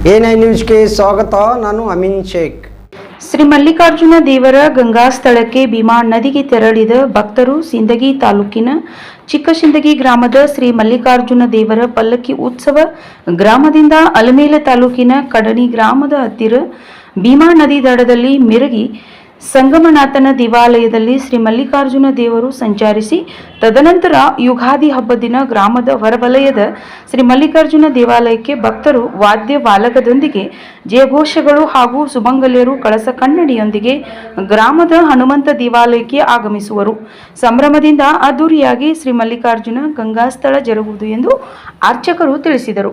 A9 ನ್ಯೂಸ್ಗೆ ಸ್ವಾಗತ. ನಾನು ಅಮೀನ್ ಶೇಖ್. ಶ್ರೀ ಮಲ್ಲಿಕಾರ್ಜುನ ದೇವರ ಗಂಗಾ ಸ್ಥಳಕ್ಕೆ ಭೀಮಾ ನದಿಗೆ ತೆರಳಿದ ಭಕ್ತರು ಸಿಂದಗಿ ತಾಲೂಕಿನ ಚಿಕ್ಕಸಿಂದಗಿ ಗ್ರಾಮದ ಶ್ರೀ ಮಲ್ಲಿಕಾರ್ಜುನ ದೇವರ ಪಲ್ಲಕ್ಕಿ ಉತ್ಸವ ಗ್ರಾಮದಿಂದ ಅಲಮೇಲ ತಾಲೂಕಿನ ಕಡಣಿ ಗ್ರಾಮದ ಹತ್ತಿರ ಭೀಮಾ ನದಿ ದಡದಲ್ಲಿ ಮಿರಗಿ ಸಂಗಮನಾಥನ ದೇವಾಲಯದಲ್ಲಿ ಶ್ರೀ ಮಲ್ಲಿಕಾರ್ಜುನ ದೇವರು ಸಂಚರಿಸಿ ತದನಂತರ ಯುಗಾದಿ ಹಬ್ಬದ ದಿನ ಗ್ರಾಮದ ಹೊರವಲಯದ ಶ್ರೀ ಮಲ್ಲಿಕಾರ್ಜುನ ದೇವಾಲಯಕ್ಕೆ ಭಕ್ತರು ವಾದ್ಯ ವಾಲಕದೊಂದಿಗೆ ಜಯಘೋಷಗಳು ಹಾಗೂ ಸುಮಂಗಲ್ಯರು ಕಳಸ ಕನ್ನಡಿಯೊಂದಿಗೆ ಗ್ರಾಮದ ಹನುಮಂತ ದೇವಾಲಯಕ್ಕೆ ಆಗಮಿಸುವರು. ಸಂಭ್ರಮದಿಂದ ಅದ್ದೂರಿಯಾಗಿ ಶ್ರೀ ಮಲ್ಲಿಕಾರ್ಜುನ ಗಂಗಾಸ್ಥಳ ಜರುಗುವುದು ಎಂದು ಅರ್ಚಕರು ತಿಳಿಸಿದರು.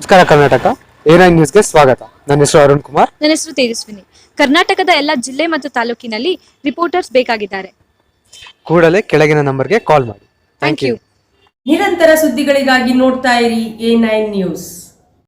ನಮಸ್ಕಾರ ಕರ್ನಾಟಕ A9 ನ್ಯೂಸ್ಗೆ ಸ್ವಾಗತ. ನನ್ನ ಹೆಸರು ಅರುಣ್ ಕುಮಾರ್. ನನ್ನ ಹೆಸರು ತೇಜಸ್ವಿನಿ. ಕರ್ನಾಟಕದ ಎಲ್ಲ ಜಿಲ್ಲೆ ಮತ್ತು ತಾಲೂಕಿನಲ್ಲಿ ರಿಪೋರ್ಟರ್ಸ್ ಬೇಕಾಗಿದ್ದಾರೆ. ಕೂಡಲೇ ಕೆಳಗಿನ ನಂಬರ್ಗೆ ಕಾಲ್ ಮಾಡಿ. Thank you. ನಿರಂತರ ಸುದ್ದಿಗಳಿಗಾಗಿ ನೋಡ್ತಾ ಇರಿ A9 ನ್ಯೂಸ್.